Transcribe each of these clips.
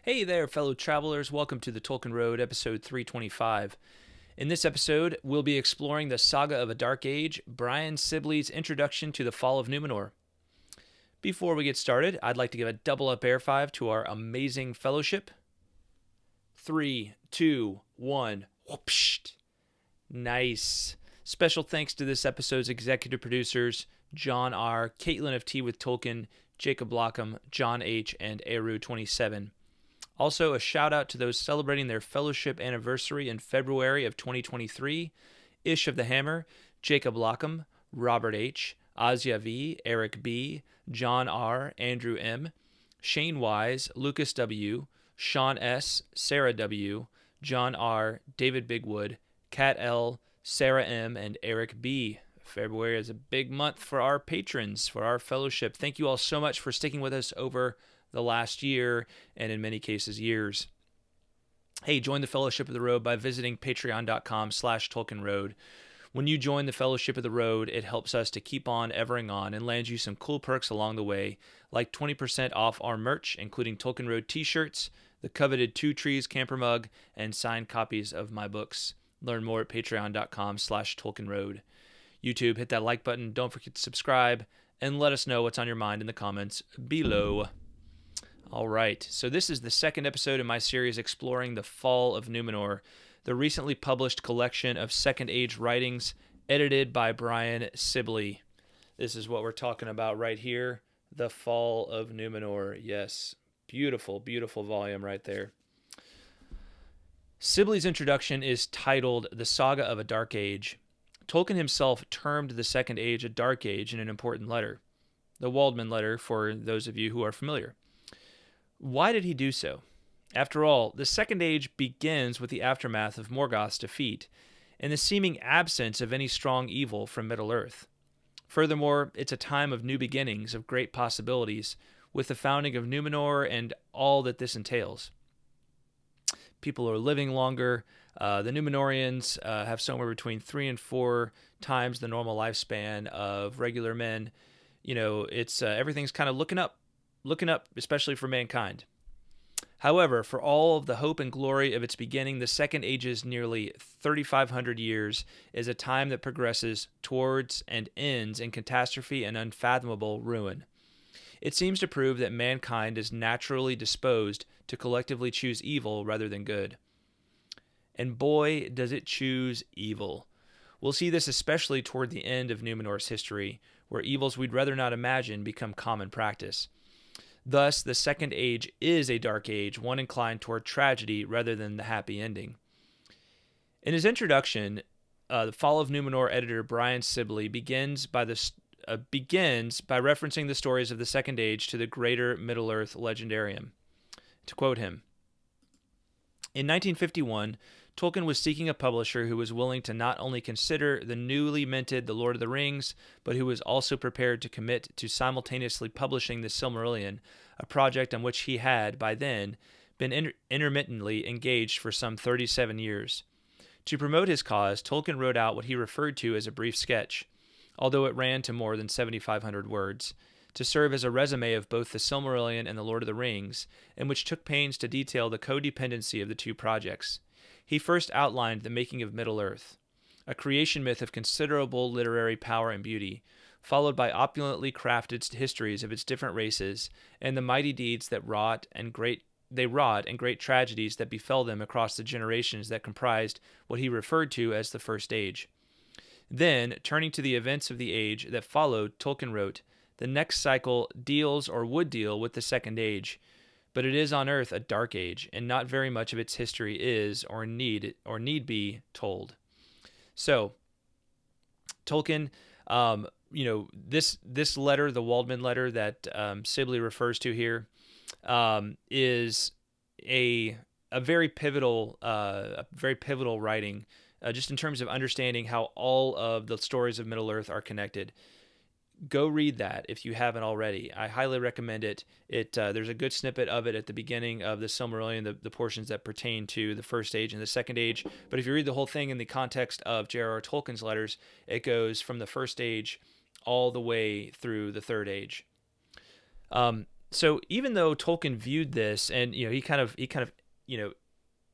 Hey there, fellow travelers. Welcome to the Tolkien Road, episode 325. In this episode, we'll be exploring the saga of a Dark Age, Brian Sibley's introduction to the Fall of Numenor. Before we get started, I'd like to give a double up air five to our amazing fellowship. 3, 2, 1. Whoopsh. Nice. Special thanks to this episode's executive producers, John R., Caitlin of Tea with Tolkien, Jacob Blockham, John H., and Eru27. Also, a shout out to those celebrating their fellowship anniversary in February of 2023: Ish of the Hammer, Jacob Lockham, Robert H., Azia V., Eric B., John R., Andrew M., Shane Wise, Lucas W., Sean S., Sarah W., John R., David Bigwood, Kat L., Sarah M., and Eric B. February is a big month for our patrons, for our fellowship. Thank you all so much for sticking with us over the last year, and in many cases, years. Hey, join the Fellowship of the Road by visiting patreon.com/TolkienRoad. When you join the Fellowship of the Road, it helps us to keep on evering on and lands you some cool perks along the way, like 20% off our merch, including Tolkien Road t-shirts, the coveted Two Trees camper mug, and signed copies of my books. Learn more at patreon.com/TolkienRoad. YouTube, hit that like button, don't forget to subscribe, and let us know what's on your mind in the comments below. All right, so this is the second episode in my series exploring the Fall of Numenor, the recently published collection of Second Age writings edited by Brian Sibley. This is what we're talking about right here, the Fall of Numenor. Yes, beautiful, beautiful volume right there. Sibley's introduction is titled The Saga of a Dark Age. Tolkien himself termed the Second Age a Dark Age in an important letter, the Waldman letter, for those of you who are familiar. Why did he do so? After all, the Second Age begins with the aftermath of Morgoth's defeat and the seeming absence of any strong evil from Middle-earth. Furthermore, it's a time of new beginnings, of great possibilities, with the founding of Numenor and all that this entails. People are living longer. The Numenorians have somewhere between 3 and 4 times the normal lifespan of regular men. You know, it's everything's kind of looking up, especially for mankind. However, for all of the hope and glory of its beginning, the Second Age's nearly 3,500 years is a time that progresses towards and ends in catastrophe and unfathomable ruin. It seems to prove that mankind is naturally disposed to collectively choose evil rather than good. And boy, does it choose evil. We'll see this especially toward the end of Numenor's history, where evils we'd rather not imagine become common practice. Thus, the Second Age is a dark age, one inclined toward tragedy rather than the happy ending. In his introduction, the Fall of Numenor editor Brian Sibley begins by referencing the stories of the Second Age to the greater Middle-earth legendarium. To quote him, in 1951, Tolkien was seeking a publisher who was willing to not only consider the newly minted The Lord of the Rings, but who was also prepared to commit to simultaneously publishing The Silmarillion, a project on which he had, by then, been intermittently engaged for some 37 years. To promote his cause, Tolkien wrote out what he referred to as a brief sketch, although it ran to more than 7,500 words, to serve as a resume of both The Silmarillion and The Lord of the Rings, in which took pains to detail the codependency of the two projects. He first outlined the making of Middle-earth, a creation myth of considerable literary power and beauty, followed by opulently crafted histories of its different races and the mighty deeds that wrought and great tragedies that befell them across the generations that comprised what he referred to as the First Age. Then, turning to the events of the age that followed, Tolkien wrote, "The next cycle deals or would deal with the Second Age, but it is on Earth a dark age, and not very much of its history is or need be told." So, Tolkien, this letter, the Waldman letter that Sibley refers to here, is a very pivotal writing, just in terms of understanding how all of the stories of Middle Earth are connected. Go read that if you haven't already. I highly recommend it. There's a good snippet of it at the beginning of the Silmarillion, the portions that pertain to the First Age and the Second Age. But if you read the whole thing in the context of J.R.R. Tolkien's letters, it goes from the First Age all the way through the Third Age. So even though Tolkien viewed this, and he kind of you know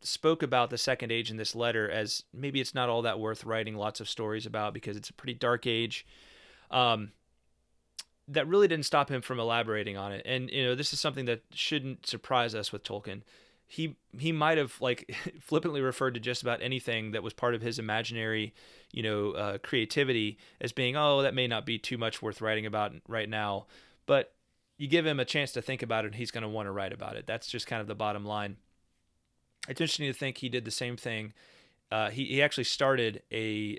spoke about the Second Age in this letter as maybe it's not all that worth writing lots of stories about because it's a pretty dark age. Um, that really didn't stop him from elaborating on it. And this is something that shouldn't surprise us with Tolkien. He might have like flippantly referred to just about anything that was part of his imaginary, creativity as being, oh, that may not be too much worth writing about right now. But you give him a chance to think about it, and he's going to want to write about it. That's just kind of the bottom line. It's interesting to think he did the same thing. He actually started a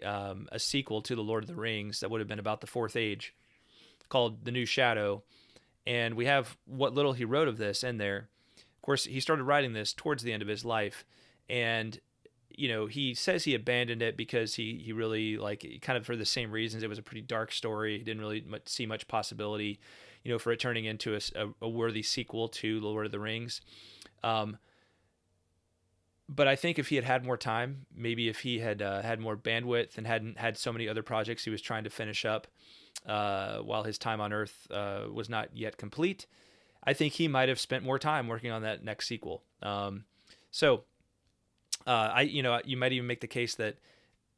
sequel to the Lord of the Rings that would have been about the Fourth Age, called The New Shadow, and we have what little he wrote of this in there. Of course, he started writing this towards the end of his life, and he says he abandoned it because he really, like, kind of for the same reasons. It was a pretty dark story. He didn't really see much possibility, for it turning into a worthy sequel to The Lord of the Rings. But I think if he had had more time, maybe if he had had more bandwidth and hadn't had so many other projects he was trying to finish up while his time on Earth was not yet complete, I think he might have spent more time working on that next sequel. So you might even make the case that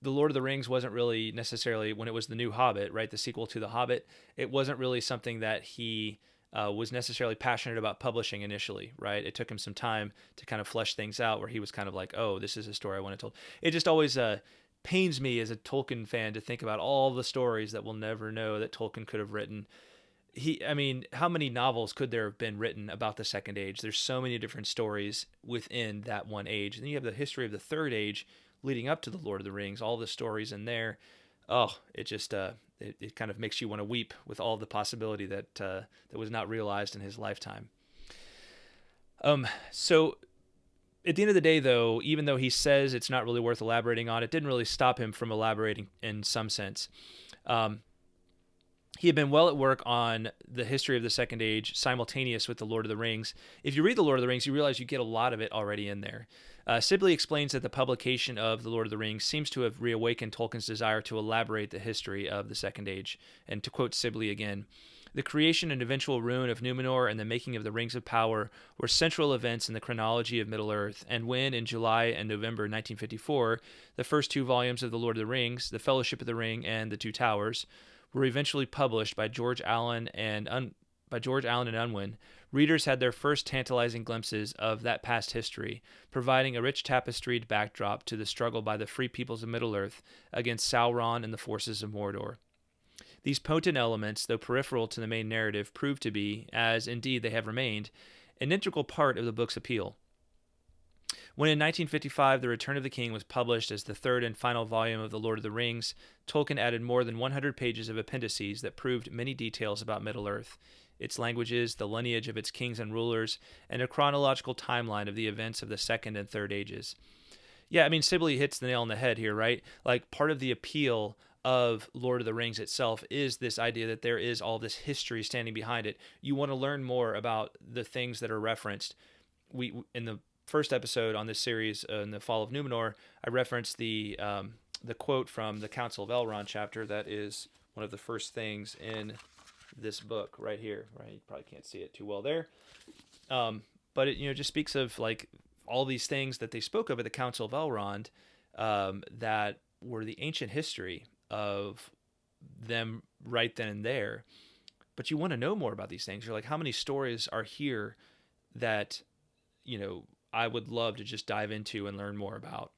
the Lord of the Rings wasn't really necessarily, when it was the New Hobbit, right, the sequel to the Hobbit, it wasn't really something that he was necessarily passionate about publishing initially, right? It took him some time to kind of flesh things out, where he was kind of like, oh, this is a story I want to tell. It just always pains me as a Tolkien fan to think about all the stories that we'll never know that Tolkien could have written. How many novels could there have been written about the Second Age? There's so many different stories within that one age. And then you have the history of the Third Age leading up to the Lord of the Rings, all the stories in there. Oh, it just it kind of makes you want to weep with all the possibility that was not realized in his lifetime. So at the end of the day, though, even though he says it's not really worth elaborating on, it didn't really stop him from elaborating in some sense. He had been well at work on the history of the Second Age simultaneous with the Lord of the Rings. If you read the Lord of the Rings, you realize you get a lot of it already in there. Sibley explains that the publication of the Lord of the Rings seems to have reawakened Tolkien's desire to elaborate the history of the Second Age. And to quote Sibley again, the creation and eventual ruin of Numenor and the making of the Rings of Power were central events in the chronology of Middle-earth, and when, in July and November 1954, the first two volumes of The Lord of the Rings, The Fellowship of the Ring and The Two Towers, were eventually published by George Allen and Unwin, readers had their first tantalizing glimpses of that past history, providing a rich tapestried backdrop to the struggle by the free peoples of Middle-earth against Sauron and the forces of Mordor. These potent elements, though peripheral to the main narrative, proved to be, as indeed they have remained, an integral part of the book's appeal. When in 1955 The Return of the King was published as the third and final volume of The Lord of the Rings, Tolkien added more than 100 pages of appendices that proved many details about Middle-earth, its languages, the lineage of its kings and rulers, and a chronological timeline of the events of the Second and Third Ages. Yeah, Sibley hits the nail on the head here, right? Like, part of the appeal of Lord of the Rings itself is this idea that there is all this history standing behind it. You want to learn more about the things that are referenced. In the first episode on this series, in the Fall of Numenor, I referenced the quote from the Council of Elrond chapter that is one of the first things in this book right here. Right, you probably can't see it too well there, but it just speaks of like all these things that they spoke of at the Council of Elrond that were the ancient history of them right then and there. But you want to know more about these things. You're like, how many stories are here that I would love to just dive into and learn more about.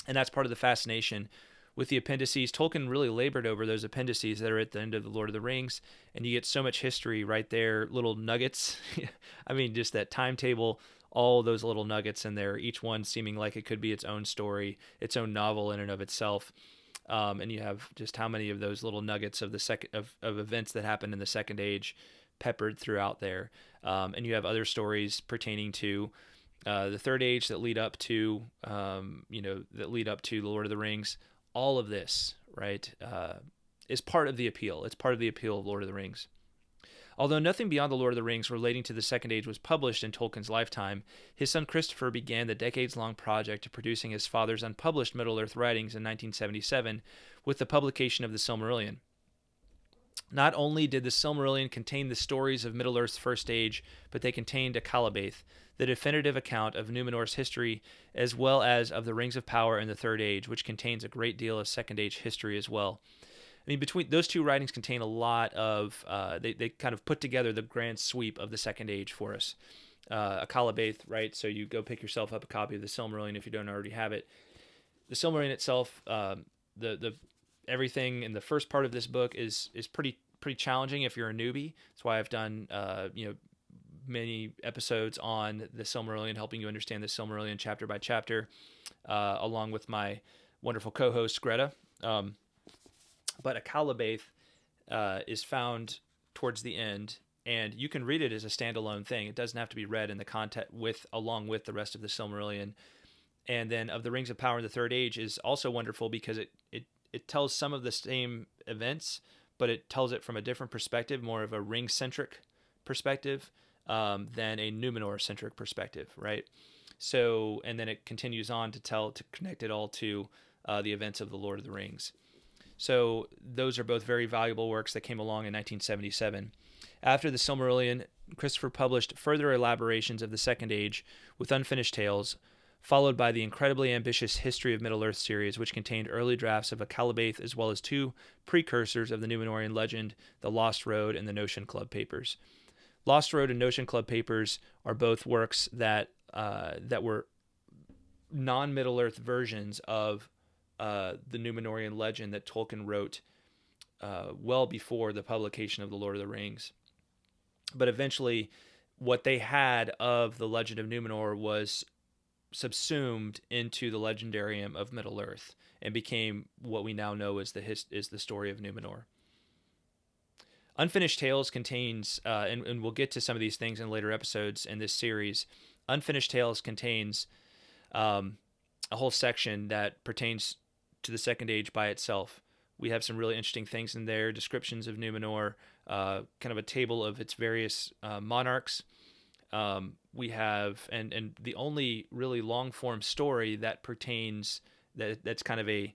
And that's part of the fascination with the appendices. Tolkien really labored over those appendices that are at the end of The Lord of the Rings, and you get so much history right there, little nuggets. Just that timetable, all those little nuggets in there, each one seeming like it could be its own story, its own novel in and of itself. And you have just how many of those little nuggets of of events that happened in the Second Age peppered throughout there. And you have other stories pertaining to the Third Age that lead up to, the Lord of the Rings. All of this, right, is part of the appeal. It's part of the appeal of Lord of the Rings. Although nothing beyond the Lord of the Rings relating to the Second Age was published in Tolkien's lifetime, his son Christopher began the decades-long project of producing his father's unpublished Middle-earth writings in 1977 with the publication of the Silmarillion. Not only did the Silmarillion contain the stories of Middle-earth's first age, but they contained Akalabath, the definitive account of Numenor's history, as well as of the Rings of Power in the Third Age, which contains a great deal of Second Age history as well. I mean, between those two writings contain a lot of, they kind of put together the grand sweep of the Second Age for us. Akalabath, right? So you go pick yourself up a copy of the Silmarillion if you don't already have it. The Silmarillion itself, the everything in the first part of this book is pretty challenging if you're a newbie. That's why I've done many episodes on the Silmarillion, helping you understand the Silmarillion chapter by chapter, along with my wonderful co-host Greta. But Akalabath is found towards the end, and you can read it as a standalone thing. It doesn't have to be read in the context along with the rest of the Silmarillion. And then of the Rings of Power in the Third Age is also wonderful because it tells some of the same events, but it tells it from a different perspective, more of a ring-centric perspective than a Numenor-centric perspective, right? So, and then it continues on to connect it all to the events of the Lord of the Rings. So those are both very valuable works that came along in 1977. After the Silmarillion, Christopher published further elaborations of the Second Age with Unfinished Tales, followed by the incredibly ambitious History of Middle-earth series, which contained early drafts of Akalabath as well as two precursors of the Númenórean legend, The Lost Road and the Notion Club Papers. Lost Road and Notion Club Papers are both works that were non-Middle-earth versions of the Númenórean legend that Tolkien wrote well before the publication of The Lord of the Rings. But eventually, what they had of the legend of Númenor was subsumed into the legendarium of Middle-earth and became what we now know as the story of Númenor. Unfinished Tales contains, and we'll get to some of these things in later episodes in this series. Unfinished Tales contains a whole section that pertains to the Second Age by itself. We have some really interesting things in there, descriptions of Númenor, kind of a table of its various monarchs. We have, and the only really long form story that pertains, that's kind of a,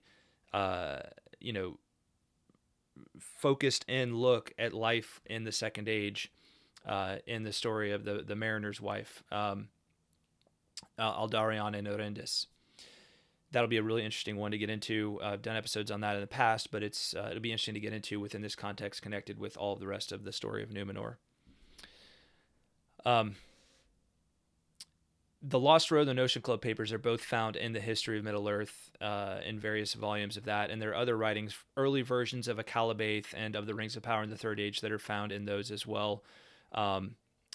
focused in look at life in the Second Age, in the story of the mariner's wife, Aldarion and Orendis. That'll be a really interesting one to get into. I've done episodes on that in the past, but it'll be interesting to get into within this context, connected with all of the rest of the story of Númenor. The Lost Road and the Notion Club Papers are both found in the History of Middle-earth, in various volumes of that, and there are other writings, early versions of Akalabath and of the Rings of Power in the Third Age that are found in those as well.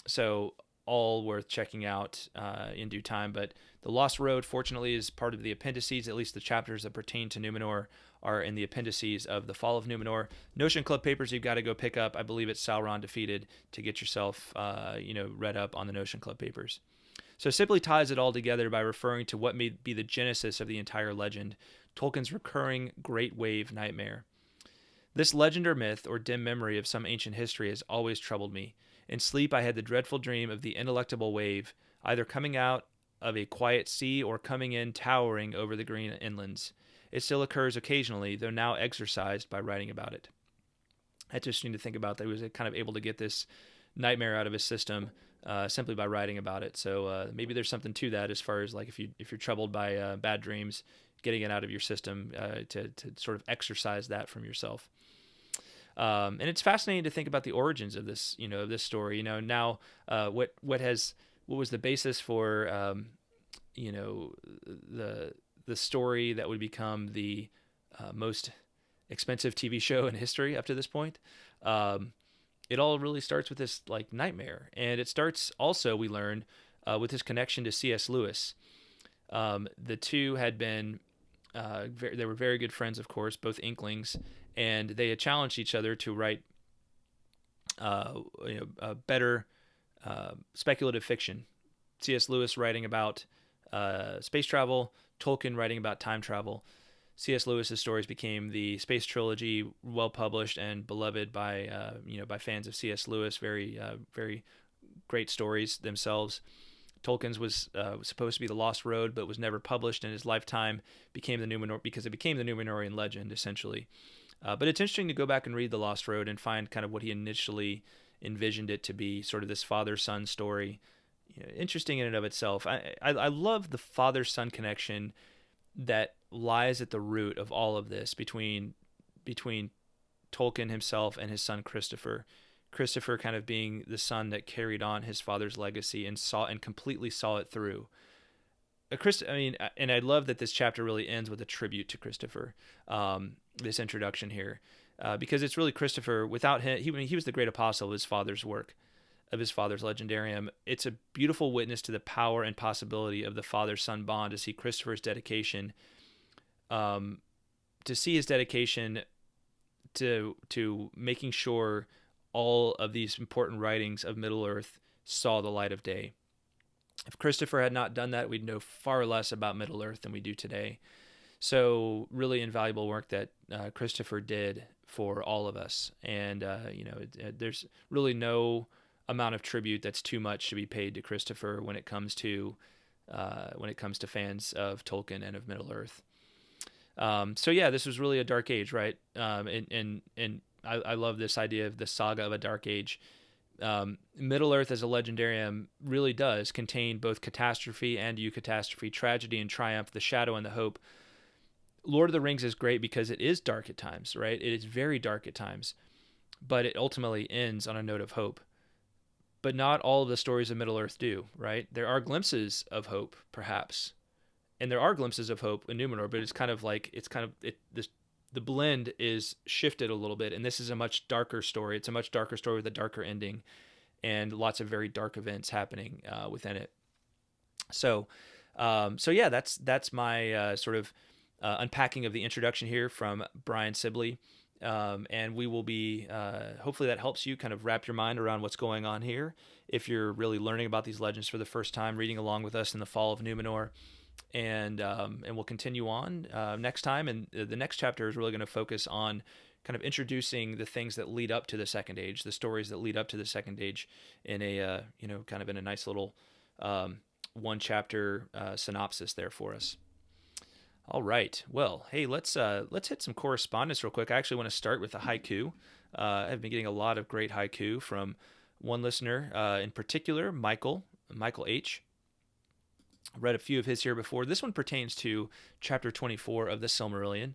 So all worth checking out in due time. But the Lost Road, fortunately, is part of the appendices. At least the chapters that pertain to Númenor are in the appendices of the Fall of Númenor. Notion Club Papers you've got to go pick up. I believe it's Sauron Defeated to get yourself read up on the Notion Club Papers. So Sibley ties it all together by referring to what may be the genesis of the entire legend, Tolkien's recurring Great Wave nightmare. This legend or myth or dim memory of some ancient history has always troubled me. In sleep I had the dreadful dream of the ineluctable wave, either coming out of a quiet sea or coming in towering over the green inlands. It still occurs occasionally, though now exorcised by writing about it. That's interesting to think about, that he was kind of able to get this nightmare out of his system simply by writing about it. So maybe there's something to that, as far as like if you're troubled by bad dreams, getting it out of your system to sort of exorcise that from yourself. And it's fascinating to think about the origins of this, of this story. Now what was the basis for the story that would become the most expensive TV show in history up to this point. It all really starts with this like nightmare, and it starts also, we learned, with his connection to C.S. Lewis. The two had been they were very good friends, of course, both Inklings, and they had challenged each other to write better speculative fiction. C.S. Lewis writing about space travel, Tolkien writing about time travel. C.S. Lewis's stories became the Space Trilogy, well published and beloved by fans of C.S. Lewis. Very very great stories themselves. Tolkien's was supposed to be The Lost Road, but was never published in his lifetime. Because it became the Númenórean legend essentially. But it's interesting to go back and read The Lost Road and find kind of what he initially envisioned it to be, sort of this father-son story. Interesting in and of itself. I love the father-son connection that lies at the root of all of this between Tolkien himself and his son Christopher. Christopher kind of being the son that carried on his father's legacy and completely saw it through. And I love that this chapter really ends with a tribute to Christopher. This introduction here, because it's really Christopher. Without him, he was the great apostle of his father's work, of his father's legendarium. It's a beautiful witness to the power and possibility of the father-son bond to see Christopher's dedication, to see his dedication to making sure all of these important writings of Middle-earth saw the light of day. If Christopher had not done that, we'd know far less about Middle-earth than we do today. So really invaluable work that Christopher did for all of us. And, there's really no amount of tribute that's too much to be paid to Christopher when it comes to fans of Tolkien and of Middle-earth. This was really a dark age, right? And I love this idea of the saga of a dark age. Middle-earth as a legendarium really does contain both catastrophe and eucatastrophe, tragedy and triumph, the shadow and the hope. Lord of the Rings is great because it is dark at times, right? It is very dark at times, but it ultimately ends on a note of hope. But not all of the stories of Middle-earth do, right? There are glimpses of hope, perhaps, and there are glimpses of hope in Numenor, but the blend is shifted a little bit, and this is a much darker story. It's a much darker story with a darker ending, and lots of very dark events happening within it. That's my sort of unpacking of the introduction here from Brian Sibley, and we will be hopefully that helps you kind of wrap your mind around what's going on here. If you're really learning about these legends for the first time, reading along with us in the Fall of Numenor. And we'll continue on next time. And the next chapter is really going to focus on kind of introducing the things that lead up to the Second Age, the stories that lead up to the Second Age, in a kind of in a nice little one chapter synopsis there for us. All right. Well, hey, let's hit some correspondence real quick. I actually want to start with a haiku. I've been getting a lot of great haiku from one listener in particular, Michael H. Read a few of his here before. This one pertains to chapter 24 of the Silmarillion.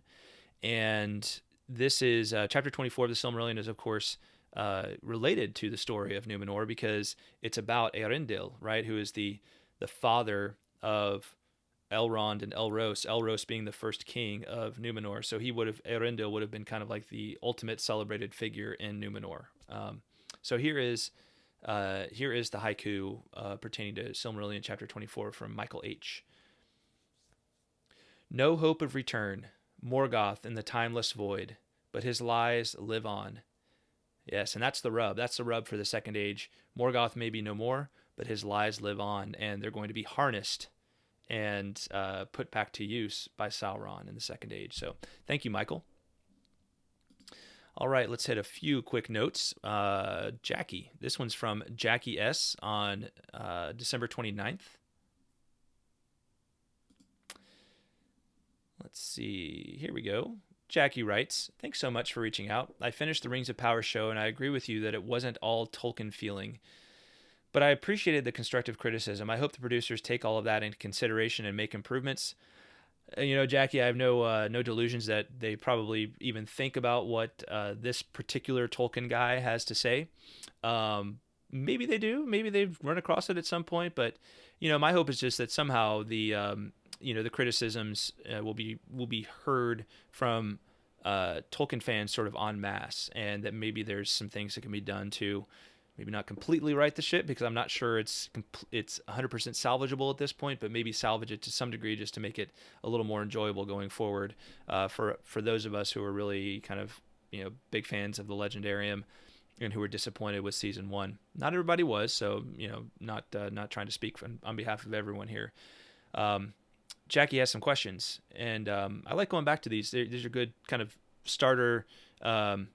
And this is chapter 24 of the Silmarillion is, of course, related to the story of Numenor because it's about Eärendil, right, who is the father of Elrond and Elros, Elros being the first king of Numenor. So Eärendil would have been kind of like the ultimate celebrated figure in Numenor. So here is the haiku pertaining to Silmarillion chapter 24 from Michael H. No hope of return, Morgoth in the timeless void, but his lies live on. Yes, and that's the rub. That's the rub for the Second Age. Morgoth may be no more, but his lies live on, and they're going to be harnessed and put back to use by Sauron in the Second Age. So thank you, Michael. All right, let's hit a few quick notes. Jackie. This one's from Jackie S. on December 29th. Let's see. Here we go. Jackie writes, "Thanks so much for reaching out. I finished the Rings of Power show, and I agree with you that it wasn't all Tolkien feeling. But I appreciated the constructive criticism. I hope the producers take all of that into consideration and make improvements." Jackie, I have no delusions that they probably even think about what this particular Tolkien guy has to say. Maybe they do. Maybe they've run across it at some point. But my hope is just that somehow the criticisms will be heard from Tolkien fans sort of en masse, and that maybe there's some things that can be done to maybe not completely right the ship, because I'm not sure it's 100% salvageable at this point, but maybe salvage it to some degree just to make it a little more enjoyable going forward for those of us who are really kind of big fans of the Legendarium and who were disappointed with season 1. Not everybody was, so not trying to speak on behalf of everyone here. Jackie has some questions, and I like going back to these. These are good kind of starter, starting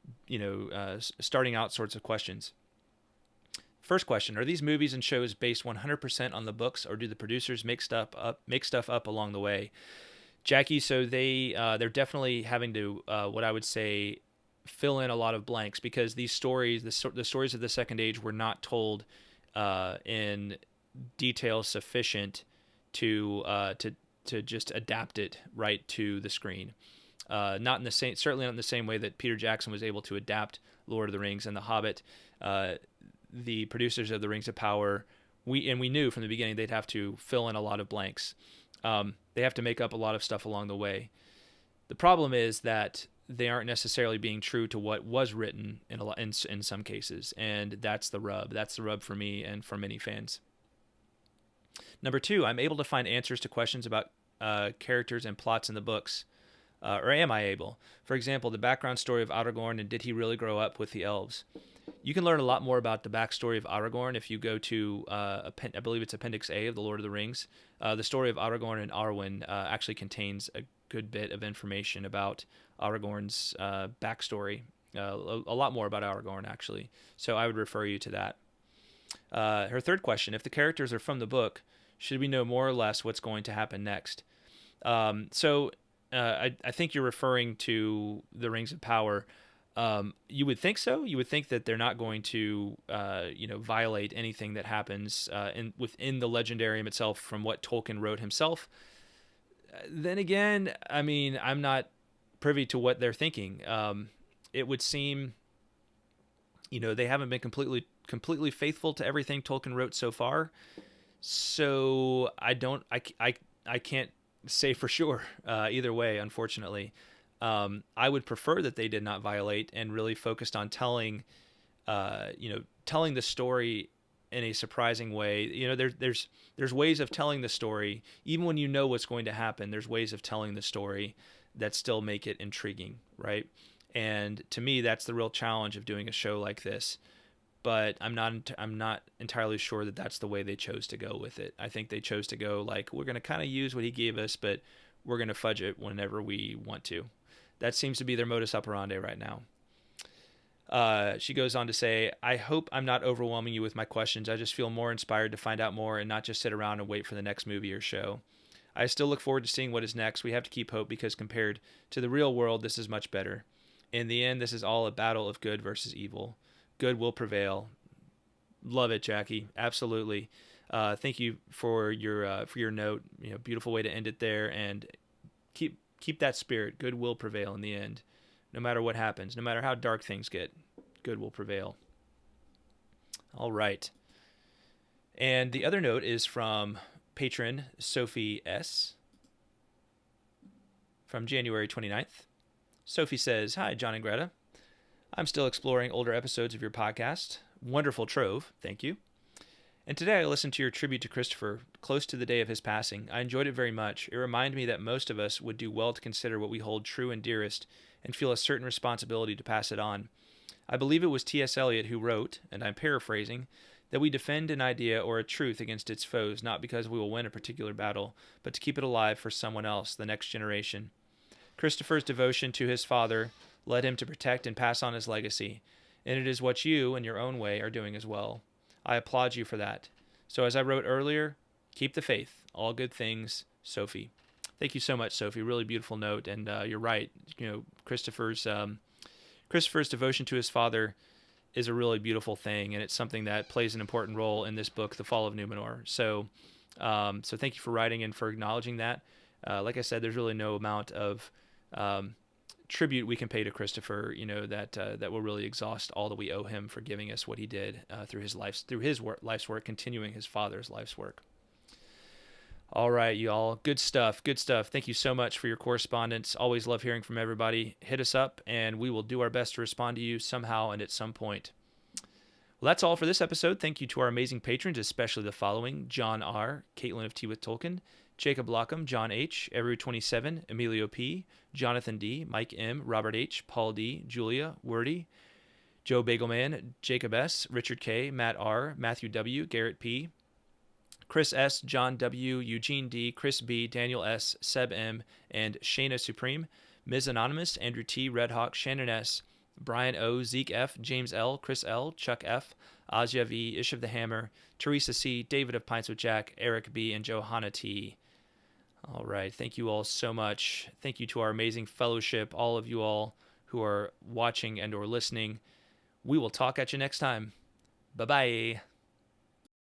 out sorts of questions. First question: are these movies and shows based 100% on the books, or do the producers make stuff up along the way? Jackie, so they're definitely having to what I would say fill in a lot of blanks because these stories, the stories of the Second Age, were not told in detail sufficient to just adapt it right to the screen. Not in the same, certainly not in the same way that Peter Jackson was able to adapt Lord of the Rings and The Hobbit. The producers of The Rings of Power, we knew from the beginning they'd have to fill in a lot of blanks. They have to make up a lot of stuff along the way. The problem is that they aren't necessarily being true to what was written in some cases, and that's the rub. That's the rub for me and for many fans. Number two, I'm able to find answers to questions about characters and plots in the books. Or am I able? For example, the background story of Aragorn and did he really grow up with the elves? You can learn a lot more about the backstory of Aragorn if you go to, I believe it's Appendix A of The Lord of the Rings. The story of Aragorn and Arwen actually contains a good bit of information about Aragorn's backstory. A lot more about Aragorn, actually. So I would refer you to that. Her third question, if the characters are from the book, should we know more or less what's going to happen next? I think you're referring to the Rings of Power. You would think so. You would think that they're not going to, violate anything that happens within the Legendarium itself from what Tolkien wrote himself. Then again, I mean, I'm not privy to what they're thinking. It would seem, they haven't been completely faithful to everything Tolkien wrote so far. So I can't say for sure either way, unfortunately. I would prefer that they did not violate and really focused on telling the story in a surprising way. There's ways of telling the story, even when you know what's going to happen. There's ways of telling the story that still make it intriguing, right? And to me, that's the real challenge of doing a show like this. But I'm not entirely sure that that's the way they chose to go with it. I think they chose to go like, we're going to kind of use what he gave us, but we're going to fudge it whenever we want to. That seems to be their modus operandi right now. She goes on to say, I hope I'm not overwhelming you with my questions. I just feel more inspired to find out more and not just sit around and wait for the next movie or show. I still look forward to seeing what is next. We have to keep hope because compared to the real world, this is much better. In the end, this is all a battle of good versus evil. Good will prevail. Love it, Jackie. Absolutely. Thank you for your note. Beautiful way to end it there, and keep that spirit. Good will prevail in the end, no matter what happens, no matter how dark things get. Good will prevail. All right. And the other note is from patron Sophie S. from January 29th. Sophie says, "Hi, John and Greta. I'm still exploring older episodes of your podcast. Wonderful trove. Thank you. And today I listened to your tribute to Christopher close to the day of his passing. I enjoyed it very much. It reminded me that most of us would do well to consider what we hold true and dearest and feel a certain responsibility to pass it on. I believe it was T.S. Eliot who wrote, and I'm paraphrasing, that we defend an idea or a truth against its foes, not because we will win a particular battle, but to keep it alive for someone else, the next generation. Christopher's devotion to his father led him to protect and pass on his legacy, and it is what you, in your own way, are doing as well. I applaud you for that. So as I wrote earlier, keep the faith. All good things, Sophie." Thank you so much, Sophie. Really beautiful note, and you're right. Christopher's devotion to his father is a really beautiful thing, and it's something that plays an important role in this book, The Fall of Numenor. So thank you for writing and for acknowledging that. Like I said, there's really no amount of tribute we can pay to Christopher, that will really exhaust all that we owe him for giving us what he did through his life's work, continuing his father's life's work. All right, y'all. Good stuff. Thank you so much for your correspondence. Always love hearing from everybody. Hit us up, and we will do our best to respond to you somehow and at some point. Well, that's all for this episode. Thank you to our amazing patrons, especially the following: John R., Caitlin of Tea with Tolkien, Jacob Lockham, John H., Every27, Emilio P., Jonathan D., Mike M., Robert H., Paul D., Julia, Wordy, Joe Bagelman, Jacob S., Richard K., Matt R., Matthew W., Garrett P., Chris S., John W., Eugene D., Chris B., Daniel S., Seb M., and Shayna Supreme, Ms. Anonymous, Andrew T., Red Hawk, Shannon S., Brian O., Zeke F., James L., Chris L., Chuck F., Azia V., Ish of the Hammer, Teresa C., David of Pints with Jack, Eric B., and Johanna T. All right. Thank you all so much. Thank you to our amazing fellowship, all of you all who are watching and or listening. We will talk at you next time. Bye-bye.